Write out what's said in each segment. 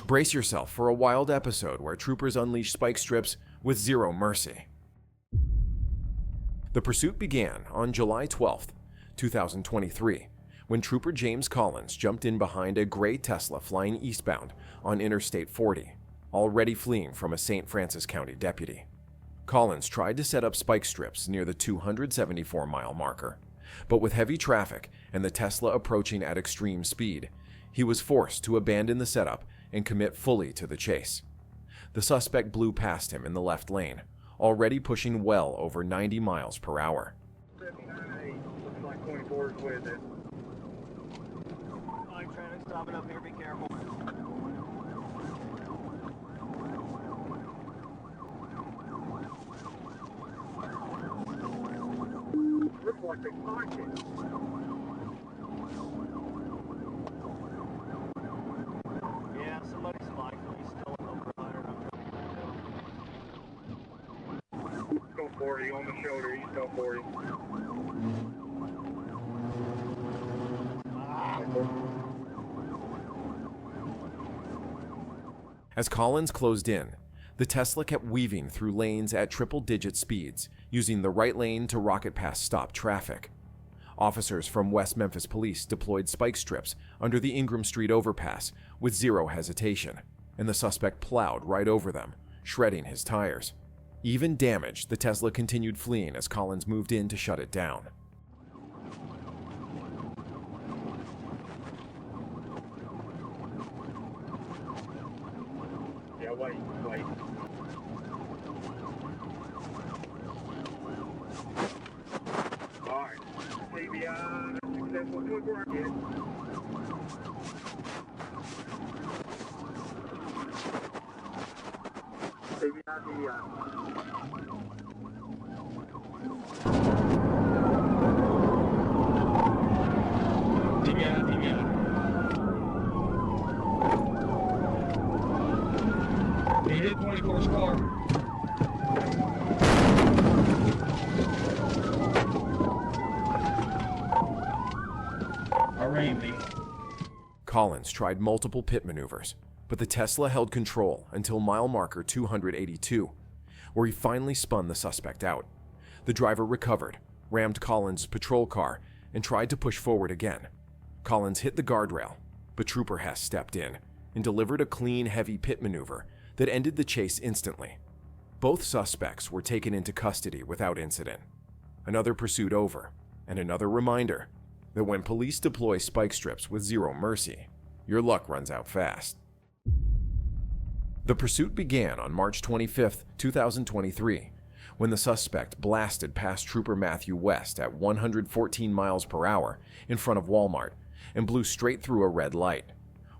Brace yourself for a wild episode where troopers unleash spike strips with zero mercy. The pursuit began on July 12, 2023, when Trooper James Collins jumped in behind a gray Tesla flying eastbound on Interstate 40, already fleeing from a St. Francis County deputy. Collins tried to set up spike strips near the 274-mile marker, but with heavy traffic and the Tesla approaching at extreme speed, he was forced to abandon the setup and commit fully to the chase. The suspect blew past him in the left lane, already pushing well over 90 miles per hour. 79.8, looks like 24 is with it. I'm trying to stop it up here, be careful. Looks like they caught it. Yeah, somebody's spiked me. He's still over 100. Go 40 on the shoulder, he's go 40. As Collins closed in, the Tesla kept weaving through lanes at triple-digit speeds, using the right lane to rocket past stopped traffic. Officers from West Memphis Police deployed spike strips under the Ingram Street overpass with zero hesitation, and the suspect plowed right over them, shredding his tires. Even damaged, the Tesla continued fleeing as Collins moved in to shut it down. Yeah, wait. Alright, CBI, successful, good work, kid. He hit 24's car. I ran me. Collins tried multiple pit maneuvers, but the Tesla held control until mile marker 282, where he finally spun the suspect out. The driver recovered, rammed Collins' patrol car, and tried to push forward again. Collins hit the guardrail, but Trooper Hess stepped in and delivered a clean, heavy pit maneuver that ended the chase instantly. Both suspects were taken into custody without incident. Another pursuit over, and another reminder that when police deploy spike strips with zero mercy, your luck runs out fast. The pursuit began on March 25, 2023, when the suspect blasted past Trooper Matthew West at 114 miles per hour in front of Walmart and blew straight through a red light.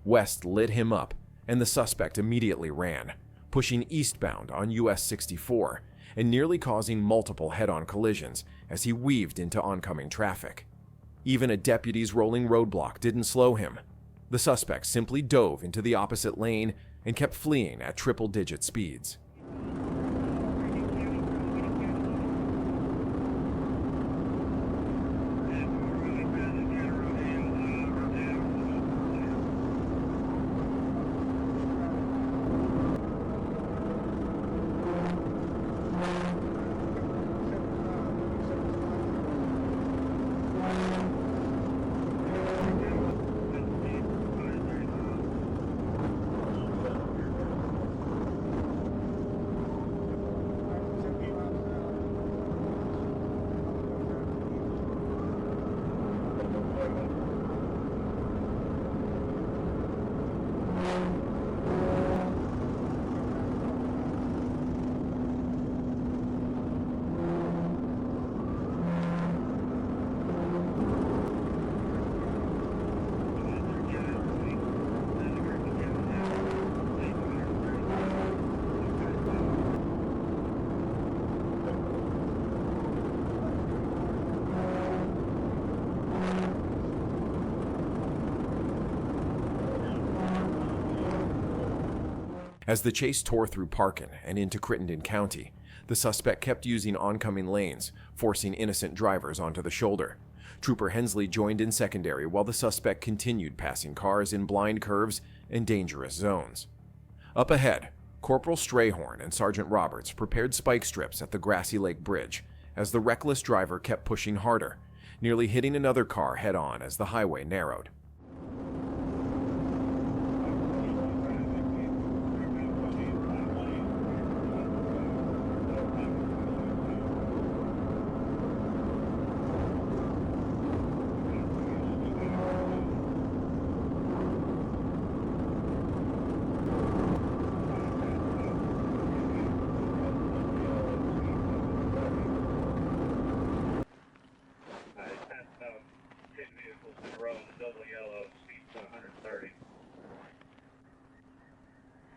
West lit him up, and the suspect immediately ran, pushing eastbound on US 64 and nearly causing multiple head-on collisions as he weaved into oncoming traffic. Even a deputy's rolling roadblock didn't slow him. The suspect simply dove into the opposite lane and kept fleeing at triple-digit speeds. As the chase tore through Parkin and into Crittenden County, the suspect kept using oncoming lanes, forcing innocent drivers onto the shoulder. Trooper Hensley joined in secondary while the suspect continued passing cars in blind curves and dangerous zones. Up ahead, Corporal Strayhorn and Sergeant Roberts prepared spike strips at the Grassy Lake Bridge as the reckless driver kept pushing harder, nearly hitting another car head-on as the highway narrowed.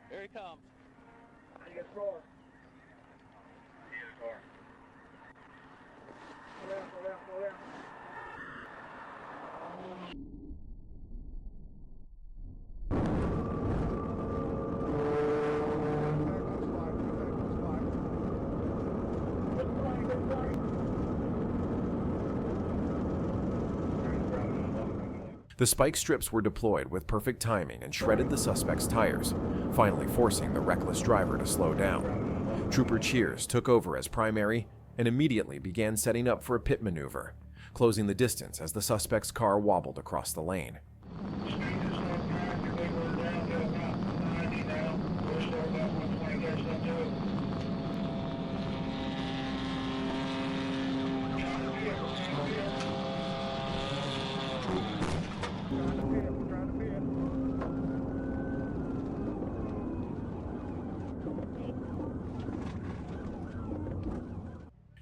Here he comes. I get a car. Get a car. Go down, go down, go down. The spike strips were deployed with perfect timing and shredded the suspect's tires, finally forcing the reckless driver to slow down. Trooper Cheers took over as primary and immediately began setting up for a pit maneuver, closing the distance as the suspect's car wobbled across the lane.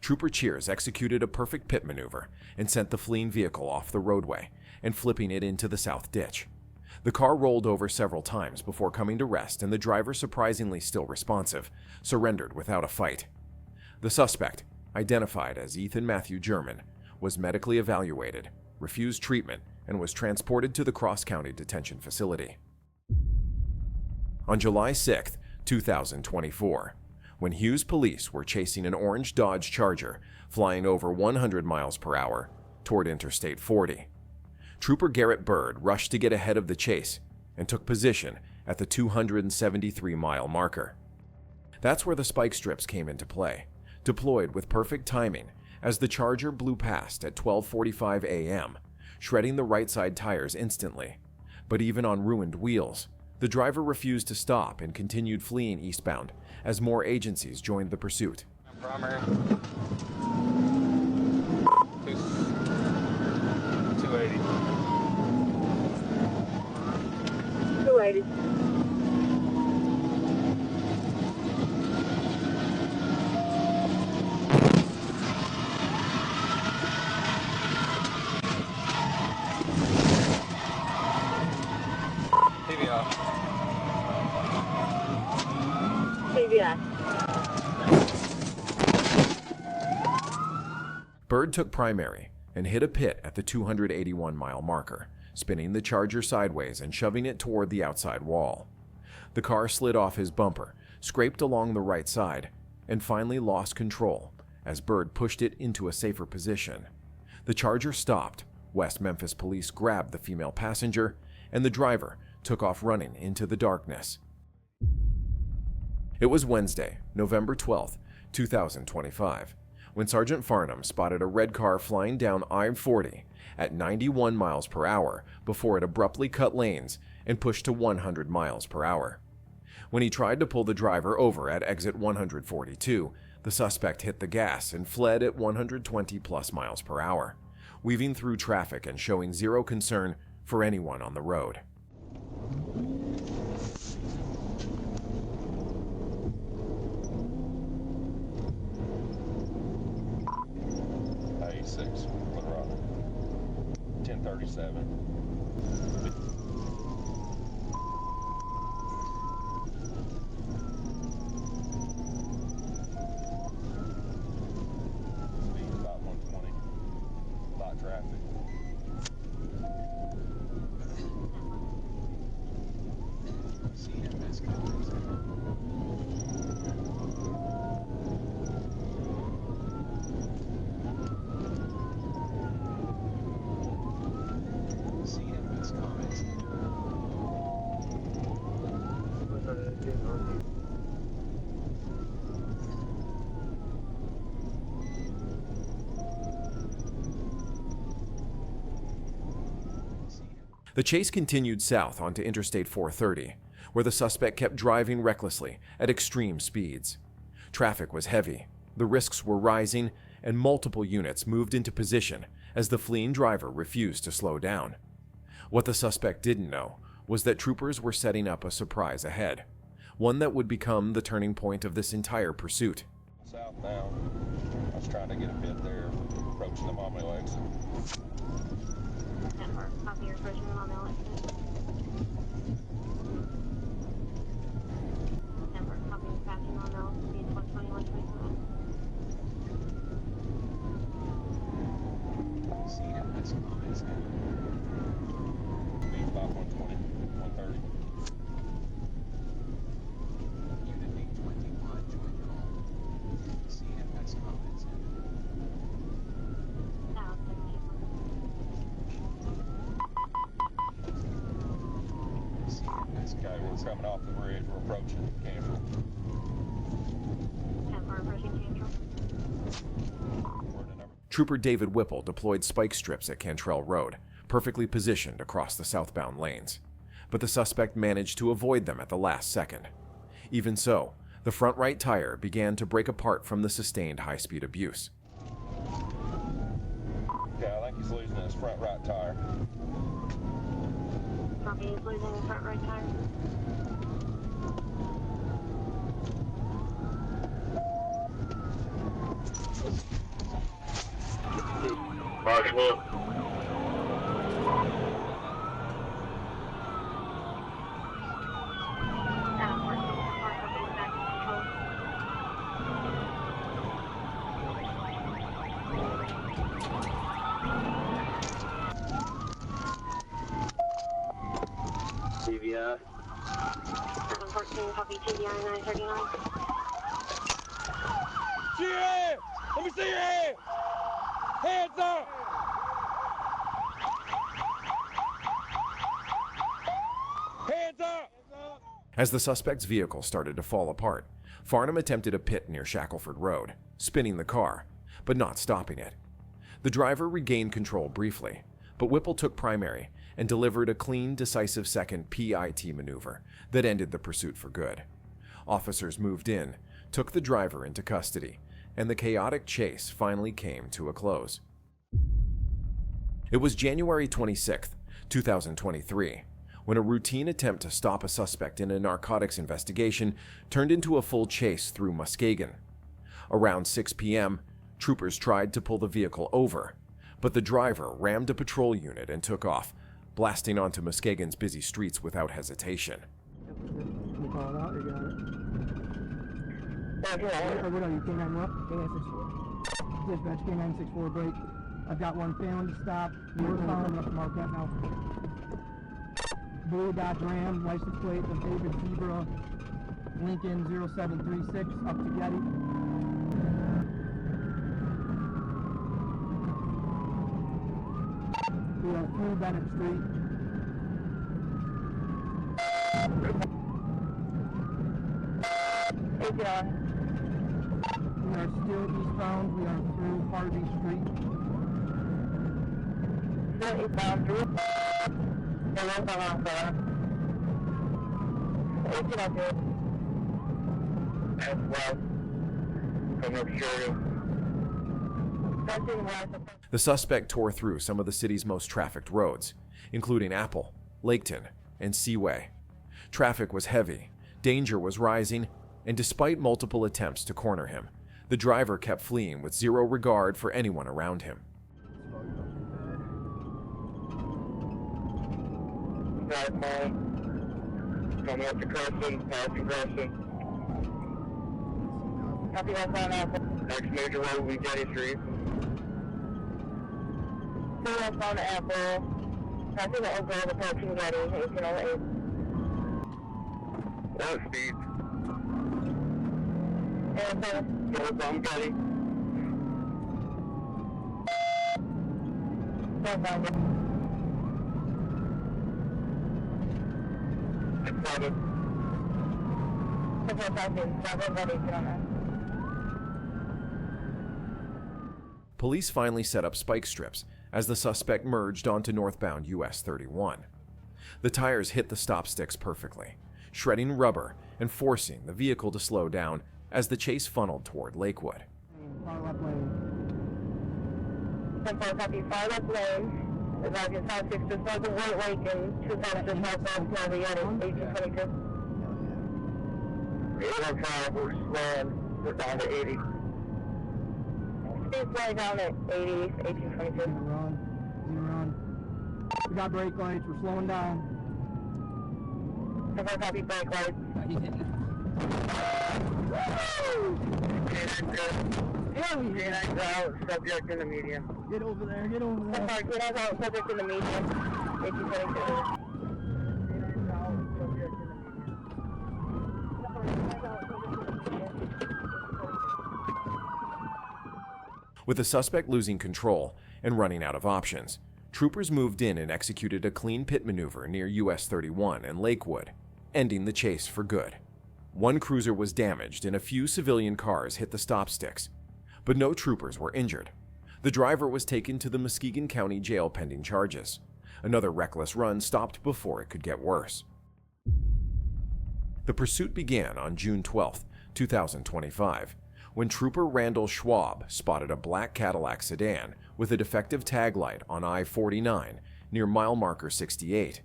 Trooper Cheers executed a perfect pit maneuver and sent the fleeing vehicle off the roadway and flipping it into the south ditch. The car rolled over several times before coming to rest, and the driver, surprisingly still responsive, surrendered without a fight. The suspect, identified as Ethan Matthew German, was medically evaluated, refused treatment, and was transported to the Cross County Detention Facility. On July 6, 2024, when Hughes police were chasing an orange Dodge Charger flying over 100 miles per hour toward Interstate 40, Trooper Garrett Bird rushed to get ahead of the chase and took position at the 273-mile marker. That's where the spike strips came into play, deployed with perfect timing as the Charger blew past at 12:45 a.m., shredding the right side tires instantly. But even on ruined wheels, the driver refused to stop and continued fleeing eastbound as more agencies joined the pursuit. Primary. 280. 280. TVI. TVI. Bird took primary and hit a pit at the 281-mile marker, spinning the Charger sideways and shoving it toward the outside wall. The car slid off his bumper, scraped along the right side, and finally lost control as Bird pushed it into a safer position. The Charger stopped, West Memphis police grabbed the female passenger, and the driver took off running into the darkness. It was Wednesday, November 12, 2025, when Sergeant Farnham spotted a red car flying down I-40 at 91 miles per hour before it abruptly cut lanes and pushed to 100 miles per hour. When he tried to pull the driver over at exit 142, the suspect hit the gas and fled at 120 plus miles per hour, weaving through traffic and showing zero concern for anyone on the road. I-86, Colorado, 1037. Speed about 120, lot traffic. CMS codes. The chase continued south onto Interstate 430, where the suspect kept driving recklessly at extreme speeds. Traffic was heavy, the risks were rising, and multiple units moved into position as the fleeing driver refused to slow down. What the suspect didn't know was that troopers were setting up a surprise ahead, one that would become the turning point of this entire pursuit. Southbound. I was trying to get a bit there, approaching them on my legs. Copy, you're approaching them on the left. Copy, you're passing on the left. Speed 120, 127. See him, that's comments now. Speed about 120, 130. Unit 821, join call. See him, that's comments now. Now, 17. See him, that's okay, we're coming off the bridge, we're approaching Cantrell. 10 for approaching Cantrell. We're in the number. Trooper David Whipple deployed spike strips at Cantrell Road, perfectly positioned across the southbound lanes. But the suspect managed to avoid them at the last second. Even so, the front right tire began to break apart from the sustained high-speed abuse. Okay, I think he's losing his front right tire. Copy, he's losing the front right tire. Marshall. CVI. 714, copy TBI 939. See your hand! Let me see your hand! Hands up! Hands up! As the suspect's vehicle started to fall apart, Farnham attempted a pit near Shackelford Road, spinning the car, but not stopping it. The driver regained control briefly, but Whipple took primary and delivered a clean, decisive second PIT maneuver that ended the pursuit for good. Officers moved in, took the driver into custody, and the chaotic chase finally came to a close. It was January 26, 2023, when a routine attempt to stop a suspect in a narcotics investigation turned into a full chase through Muskegon. Around 6 p.m., troopers tried to pull the vehicle over, but the driver rammed a patrol unit and took off, blasting onto Muskegon's busy streets without hesitation. You call it out, you got it. Roger, What are you, K9 what? K964. Dispatch K964 break. I've got one failing to stop. We're following up to mark that now. Blue Dodge Ram, license plate of David Zebra, Lincoln 0736, up to Getty. We are through Bennett Street. We are still eastbound. We are through Harvey Street. still eastbound through. And then come off What's it up here? That's well. Come up Sheridan. Touching west. The suspect tore through some of the city's most trafficked roads, including Apple, Laketon, and Seaway. Traffic was heavy, danger was rising, and despite multiple attempts to corner him, the driver kept fleeing with zero regard for anyone around him. Southbound. Coming up to Crescent, passing Crescent. Copy westbound Apple. Next major road will be Getty Street. Two westbound Apple. Passing the Oak Grove, approaching Getty, 1808. Low speed. Apple. Northbound Getty. Southbound. It's 7. Central passing. Southbound Getty, 1809. Police finally set up spike strips as the suspect merged onto northbound US 31. The tires hit the stop sticks perfectly, shredding rubber and forcing the vehicle to slow down as the chase funneled toward Lakewood. Far left lane. 10-4, copy, far left lane. Advise 5-6, this was a White Lake and 2 passes northbound to the other, 1822. 805, we're slowing. We're down to 80. Speed slowing down at 80, 1822. Run. We got brake lights. We're slowing down. 10-4, copy, brake lights. He's hitting it. K9's out, subject in the median. Get over there. 10-4, K9's out, subject in the median, 1822. With the suspect losing control and running out of options, troopers moved in and executed a clean pit maneuver near US 31 and Lakewood, ending the chase for good. One cruiser was damaged and a few civilian cars hit the stop sticks, but no troopers were injured. The driver was taken to the Muskegon County Jail pending charges. Another reckless run stopped before it could get worse. The pursuit began on June 12, 2025, when Trooper Randall Schwab spotted a black Cadillac sedan with a defective tag light on I-49 near mile marker 68.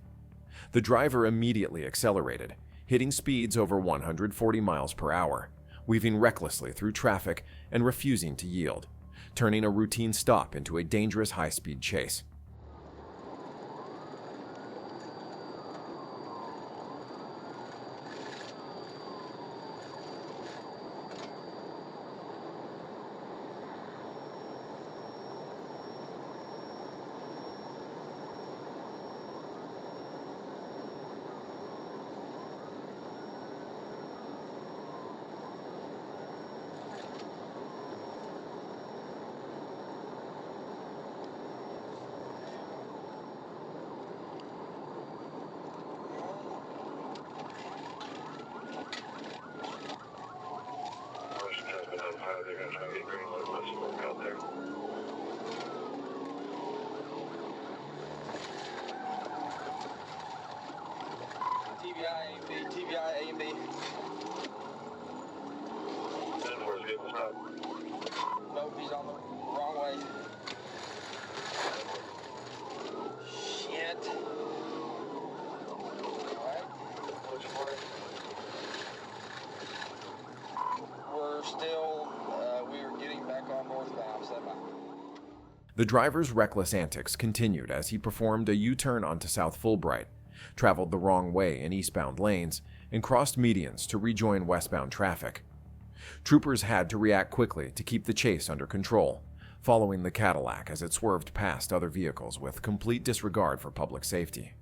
The driver immediately accelerated, hitting speeds over 140 miles per hour, weaving recklessly through traffic and refusing to yield, turning a routine stop into a dangerous high-speed chase. They're going to try to get green light, let's work out there. TBI A and B, TBI A and B. 10-4's vehicle stop. Nope, he's on the wrong way. Shit. Alright. What's your point? We're still, we are getting back on northbound, stand by. The driver's reckless antics continued as he performed a U-turn onto South Fulbright, traveled the wrong way in eastbound lanes, and crossed medians to rejoin westbound traffic. Troopers had to react quickly to keep the chase under control, following the Cadillac as it swerved past other vehicles with complete disregard for public safety.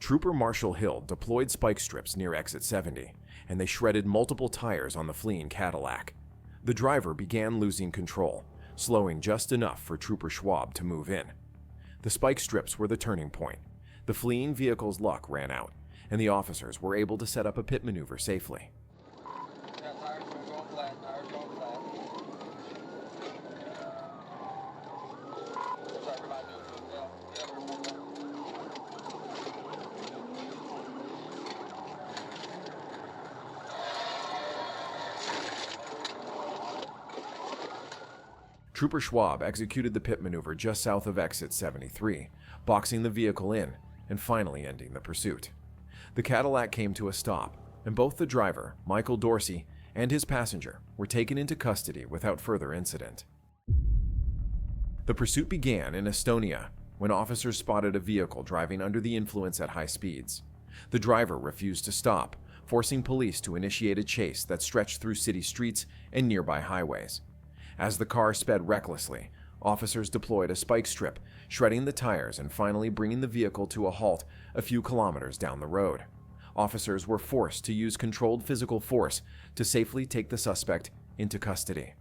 Trooper Marshall Hill deployed spike strips near exit 70, and they shredded multiple tires on the fleeing Cadillac. The driver began losing control, slowing just enough for Trooper Schwab to move in. The spike strips were the turning point. The fleeing vehicle's luck ran out, and the officers were able to set up a pit maneuver safely. Yeah, tires are going flat, tires going flat. Sorry, remind me. Trooper Schwab executed the pit maneuver just south of exit 73, boxing the vehicle in and finally ending the pursuit. The Cadillac came to a stop, and both the driver, Michael Dorsey, and his passenger were taken into custody without further incident. The pursuit began in Estonia when officers spotted a vehicle driving under the influence at high speeds. The driver refused to stop, forcing police to initiate a chase that stretched through city streets and nearby highways. As the car sped recklessly, officers deployed a spike strip, shredding the tires and finally bringing the vehicle to a halt a few kilometers down the road. Officers were forced to use controlled physical force to safely take the suspect into custody.